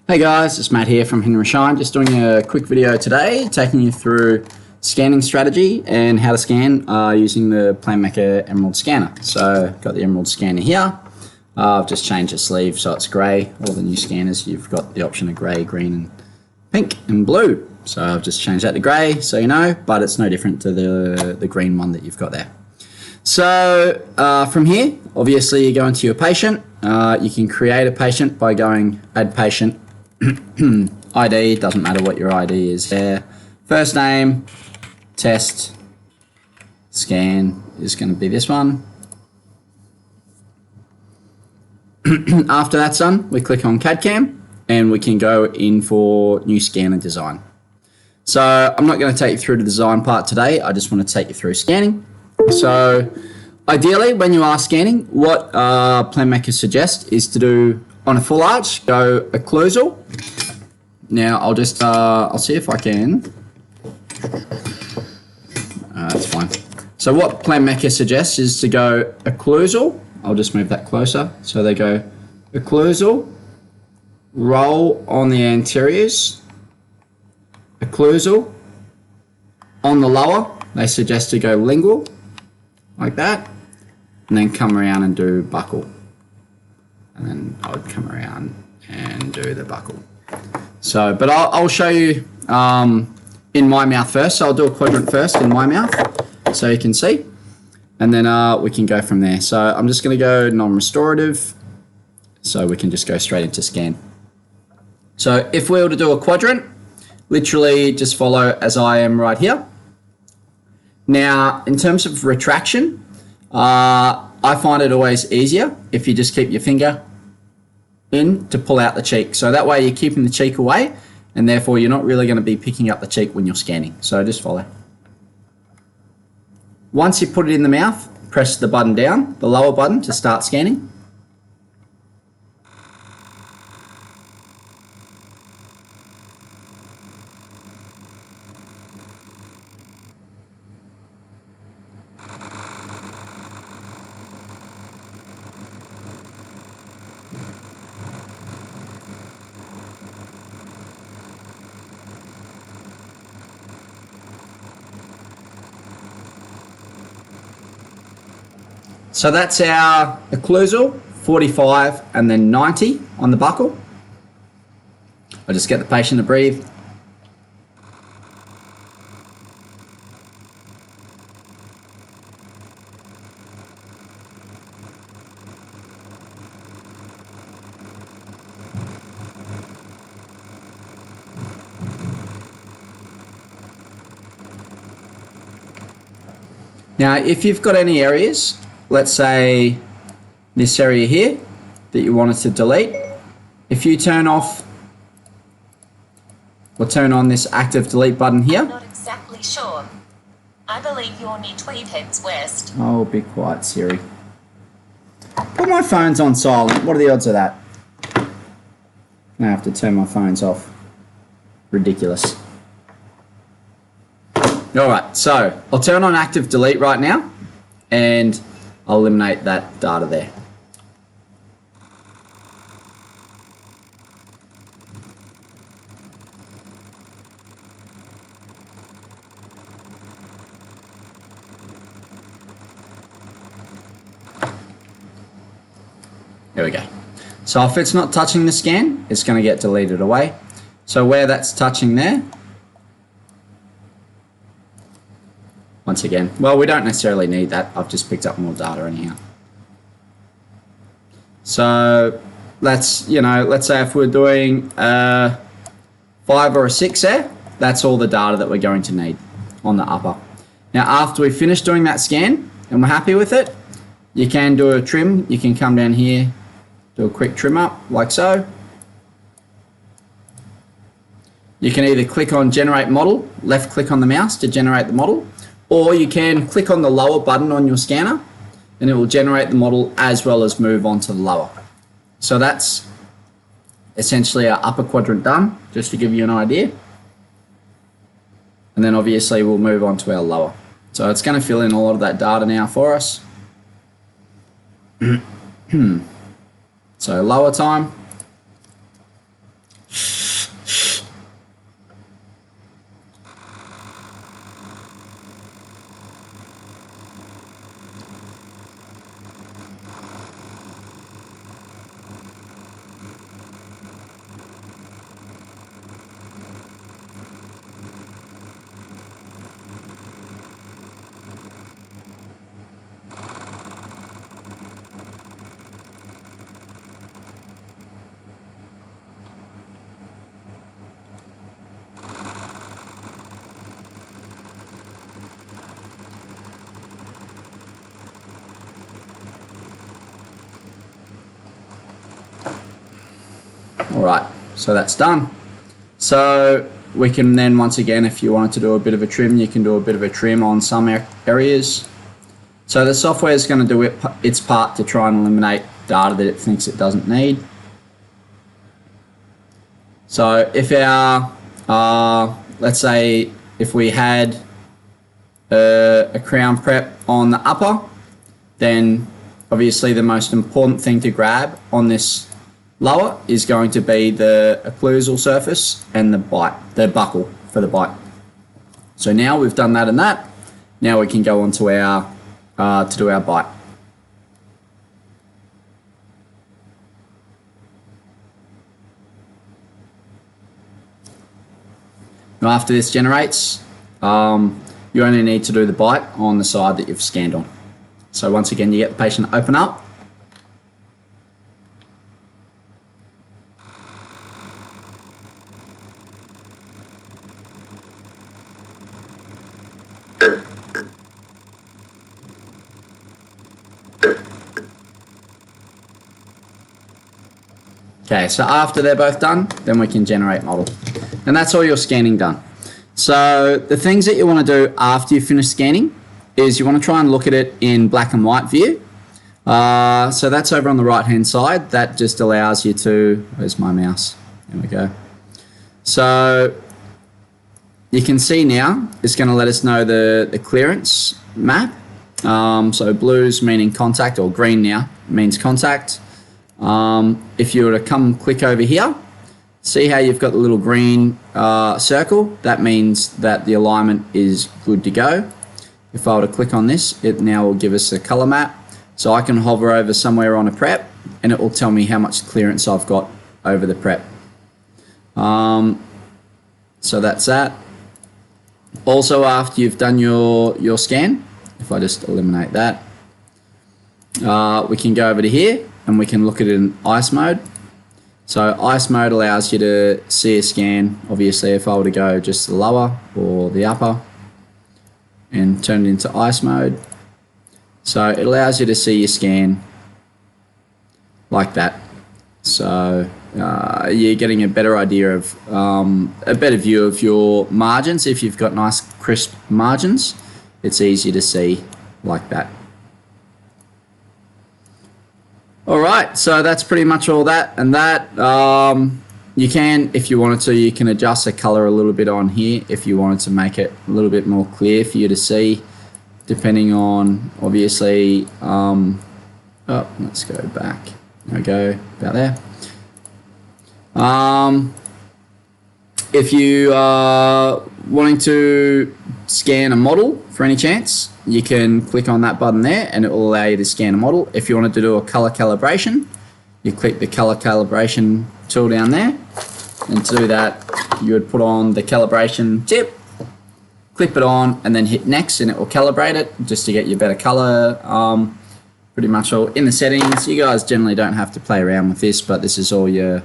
Hey guys, it's Matt here from Henry Schein. Just doing a quick video today, taking you through scanning strategy and how to scan using the Planmeca Emerald Scanner. So, got the Emerald Scanner here. I've just changed the sleeve so it's grey. All the new scanners, you've got the option of grey, green, and pink and blue. So I've just changed that to grey, so you know, but it's no different to the green one that you've got there. So from here, obviously you go into your patient. You can create a patient by going add patient. ID, doesn't matter what your ID is there. First name, test, scan is going to be this one. After that's done, we click on CAD CAM and we can go in for new scanner design. So I'm not going to take you through the design part today. I just want to take you through scanning. So ideally, when you are scanning, what Planmeca suggests is to do on a full arch, go occlusal. Now I'll just, I'll see if I can. That's fine. So what Planmeca suggests is to go occlusal. I'll just move that closer. So they go occlusal, roll on the anteriors, occlusal. On the lower, they suggest to go lingual, like that, and then come around and do buccal. And then I would come around and do the buccal. So, but I'll show you in my mouth first. So I'll do a quadrant first in my mouth so you can see. And then we can go from there. So I'm just going to go non-restorative. So we can just go straight into scan. So if we were to do a quadrant, literally just follow as I am right here. Now, in terms of retraction, I find it always easier if you just keep your finger in to pull out the cheek. So that way you're keeping the cheek away and therefore you're not really going to be picking up the cheek when you're scanning. So just follow. Once you put it in the mouth, press the button down, the lower button to start scanning. So that's our occlusal, 45 and then 90 on the buccal. I'll just get the patient to breathe. Now, if you've got any areas, let's say this area here that you wanted to delete, if you turn off or turn on this active delete button here. I'm not exactly sure. I believe you're near Tweed Heads West. Oh, be quiet, Siri. Put my phone's on silent. What are the odds of that? I have to turn my phones off. Ridiculous. Alright, so I'll turn on active delete right now and I'll eliminate that data there. There we go. So if it's not touching the scan, it's going to get deleted away. So where that's touching there, once again, well, we don't necessarily need that. I've just picked up more data anyhow. So let's, you know, let's say if we're doing a 5 or a 6 there, that's all the data that we're going to need on the upper. Now, after we finish doing that scan and we're happy with it, you can do a trim. You can come down here, do a quick trim up like so. You can either click on generate model, left click on the mouse to generate the model, or you can click on the lower button on your scanner and it will generate the model as well as move on to the lower. So that's essentially our upper quadrant done, just to give you an idea. And then obviously we'll move on to our lower. So it's going to fill in a lot of that data now for us. So lower time. Alright, so that's done. So we can then, once again, if you wanted to do a bit of a trim, you can do a bit of a trim on some areas. So the software is going to do its part to try and eliminate data that it thinks it doesn't need. So if let's say if we had a crown prep on the upper, then obviously the most important thing to grab on this lower is going to be the occlusal surface and the buckle for the bite. So now we've done that and that, now we can go on to our to do our bite. Now after this generates, you only need to do the bite on the side that you've scanned on. So once again, you get the patient to open up. Okay, so after they're both done, then we can generate model. And that's all your scanning done. So the things that you want to do after you finish scanning is you want to try and look at it in black and white view. So that's over on the right hand side. That just allows you to, where's my mouse? There we go. So you can see now it's going to let us know the clearance map. So blue's meaning contact, or green now means contact. If you were to come click over here, see how you've got the little green circle? That means that the alignment is good to go. If I were to click on this, it now will give us a color map. So I can hover over somewhere on a prep and it will tell me how much clearance I've got over the prep. So that's that. Also, after you've done your scan, if I just eliminate that, we can go over to here and we can look at it in ice mode. So ice mode allows you to see a scan. Obviously, if I were to go just the lower or the upper and turn it into ice mode, so it allows you to see your scan like that. So you're getting a better idea of a better view of your margins. If you've got nice crisp margins, it's easy to see like that. All right, so that's pretty much all that and that. You can, if you wanted to, you can adjust the color a little bit on here if you wanted to make it a little bit more clear for you to see, depending on, obviously, oh, let's go back. There we go, about there. If you are wanting to scan a model for any chance, you can click on that button there and it will allow you to scan a model. If you wanted to do a color calibration, you click the color calibration tool down there, and to do that you would put on the calibration tip, clip it on and then hit next and it will calibrate it just to get you better color. Pretty much all in the settings. You guys generally don't have to play around with this, but this is all your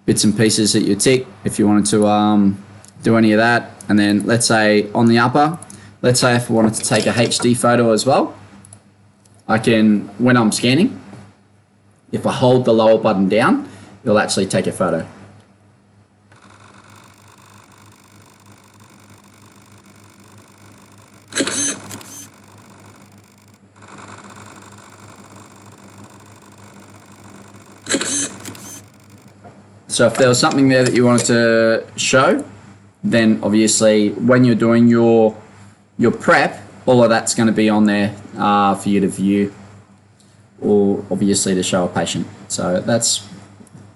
bits and pieces that you tick if you wanted to do any of that. And then let's say on the upper, let's say if I wanted to take a HD photo as well, I can, when I'm scanning, if I hold the lower button down, it'll actually take a photo. So if there was something there that you wanted to show, then obviously when you're doing your prep, all of that's going to be on there for you to view, or obviously to show a patient. So that's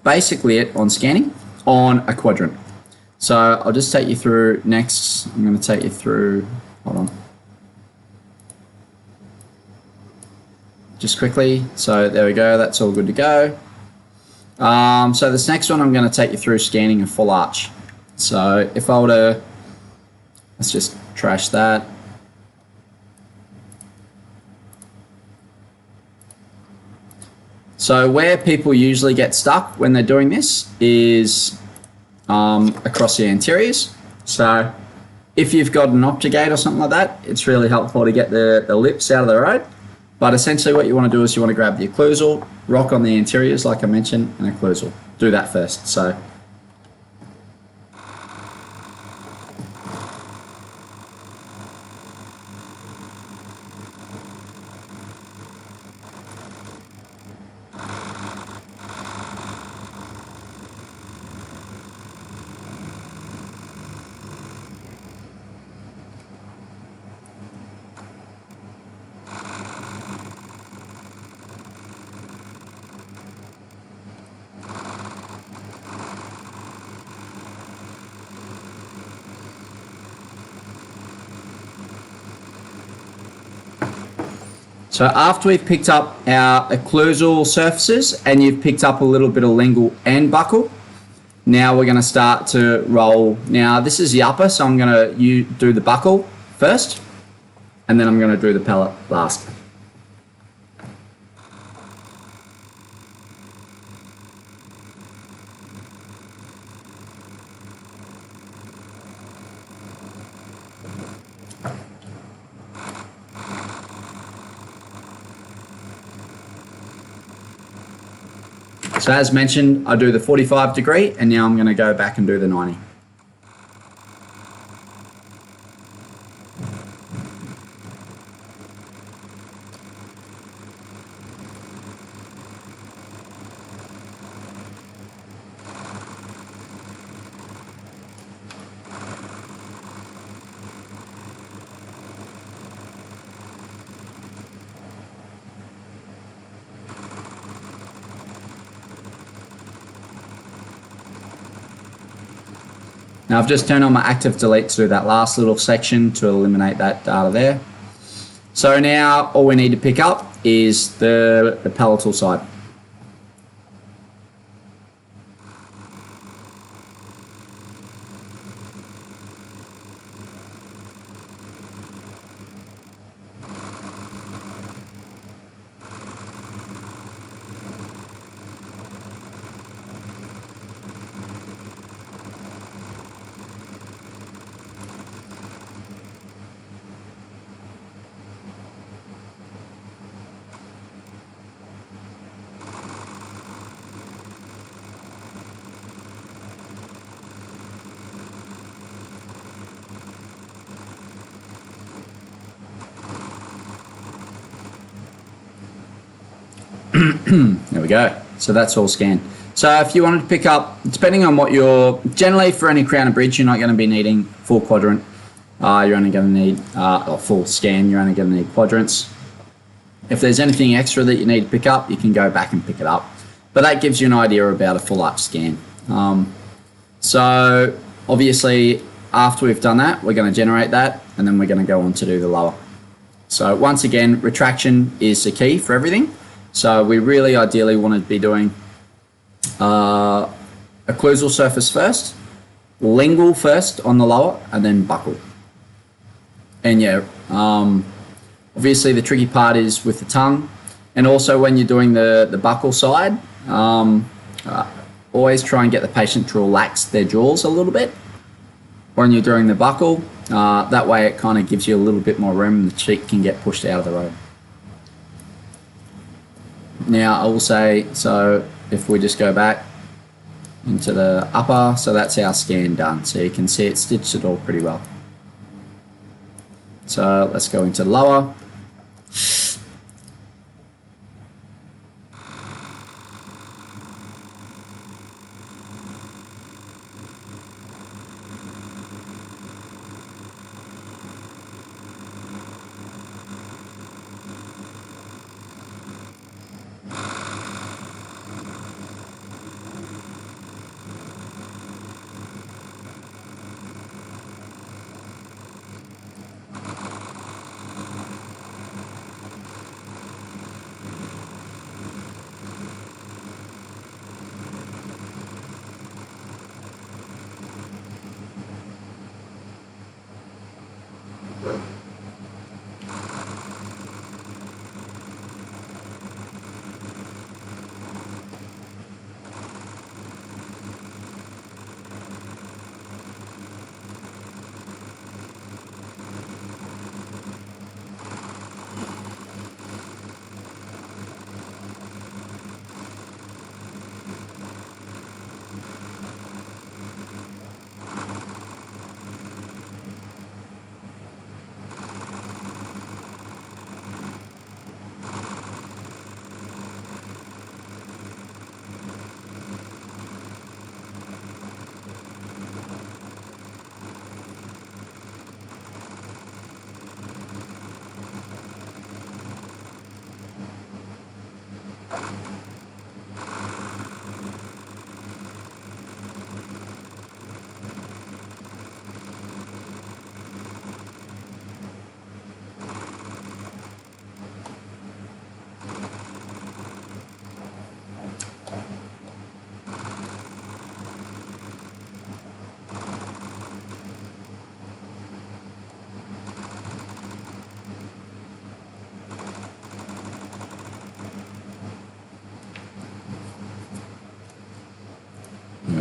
basically it on scanning on a quadrant. So I'll just take you through next. I'm going to take you through, hold on, just quickly. So there we go, that's all good to go. So this next one I'm going to take you through scanning a full arch. So if I were to, let's just trash that. So where people usually get stuck when they're doing this is across the anteriors. So if you've got an Optigate or something like that, it's really helpful to get the lips out of the road. But essentially what you want to do is you want to grab the occlusal, rock on the anteriors like I mentioned, and occlusal. do that first. So So after we've picked up our occlusal surfaces and you've picked up a little bit of lingual and buccal, now we're going to start to roll. Now this is the upper, so I'm going to do the buccal first, and then I'm going to do the pellet last. So as mentioned, I do the 45 degree, and now I'm going to go back and do the 90. Now I've just turned on my active delete to do that last little section to eliminate that data there. So now all we need to pick up is the palatal side. There we go. So that's all scanned. So if you wanted to pick up, depending on what you're, generally for any crown and bridge, you're not going to be needing full quadrant. You're only going to need, or full scan, you're only going to need quadrants. If there's anything extra that you need to pick up, you can go back and pick it up. But that gives you an idea about a full up scan. So obviously after we've done that, we're going to generate that, and then we're going to go on to do the lower. So once again, retraction is the key for everything. So we really ideally want to be doing occlusal surface first, lingual first on the lower, and then buccal. And yeah, obviously the tricky part is with the tongue, and also when you're doing the buccal side, always try and get the patient to relax their jaws a little bit when you're doing the buccal. That way it kind of gives you a little bit more room and the cheek can get pushed out of the road. Now I will say, so if we just go back into the upper, so that's our scan done. So you can see it stitched it all pretty well. So let's go into lower.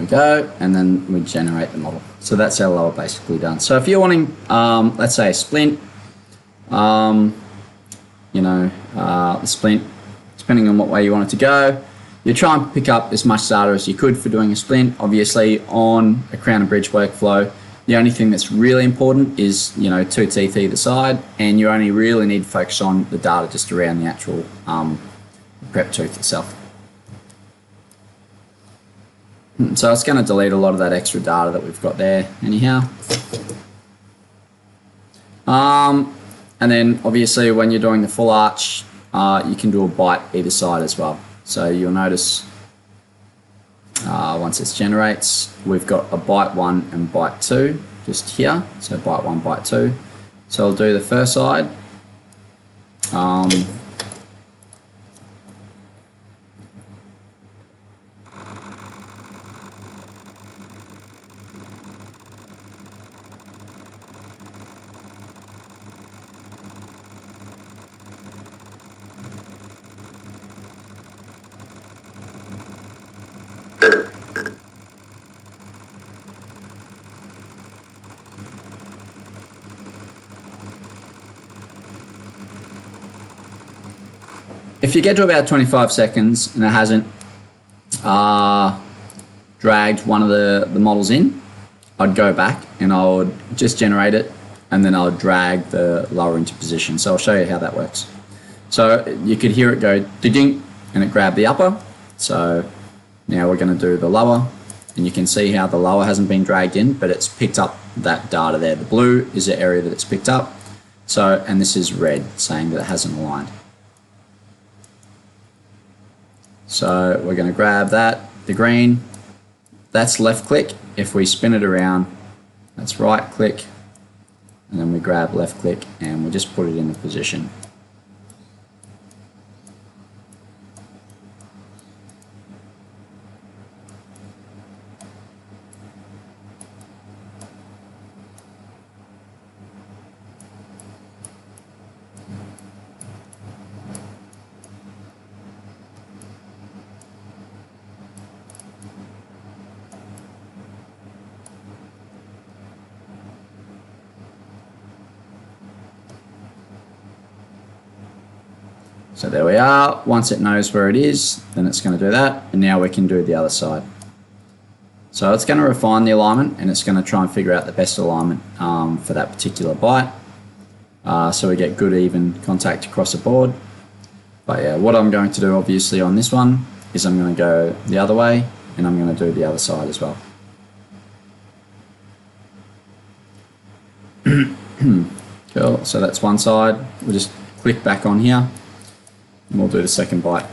go, and then we generate the model. So that's our lower basically done. So if you're wanting, let's say a splint, the splint, depending on what way you want it to go, you try and pick up as much data as you could for doing a splint. Obviously, on a crown and bridge workflow, the only thing that's really important is, two teeth either side, and you only really need to focus on the data just around the actual prep tooth itself. So it's going to delete a lot of that extra data that we've got there anyhow. And then obviously when you're doing the full arch, you can do a bite either side as well. So you'll notice once it generates, we've got a bite 1 and bite 2 just here. So bite 1, bite 2. So I'll do the first side. If you get to about 25 seconds and it hasn't dragged one of the models in, I'd go back and I would just generate it, and then I'll drag the lower into position. So I'll show you how that works. So you could hear it go ding, and it grabbed the upper. So now we're going to do the lower, and you can see how the lower hasn't been dragged in, but it's picked up that data there. The blue is the area that it's picked up. So, and this is red, saying that it hasn't aligned. So we're going to grab that, the green, that's left click. If we spin it around, that's right click, and then we grab left click and we just put it in the position. So there we are. Once it knows where it is, then it's going to do that, and now we can do the other side. So it's going to refine the alignment, and it's going to try and figure out the best alignment for that particular bite, so we get good even contact across the board. But yeah, what I'm going to do obviously on this one is I'm going to go the other way, and I'm going to do the other side as well. Cool, so that's one side. We'll just click back on here, and we'll do the second bite.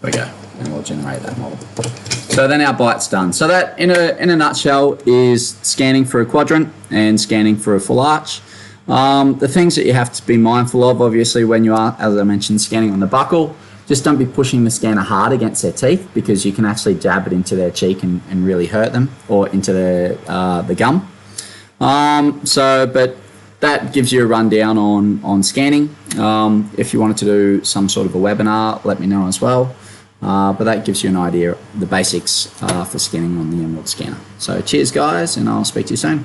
There we go, and we'll generate that model. So then our bite's done. So that, in a nutshell, is scanning for a quadrant and scanning for a full arch. The things that you have to be mindful of, obviously, when you are, as I mentioned, scanning on the buccal, just don't be pushing the scanner hard against their teeth, because you can actually jab it into their cheek and really hurt them, or into the gum. But that gives you a rundown on scanning. If you wanted to do some sort of a webinar, let me know as well. But that gives you an idea, the basics for scanning on the Emerald scanner. So cheers guys, and I'll speak to you soon.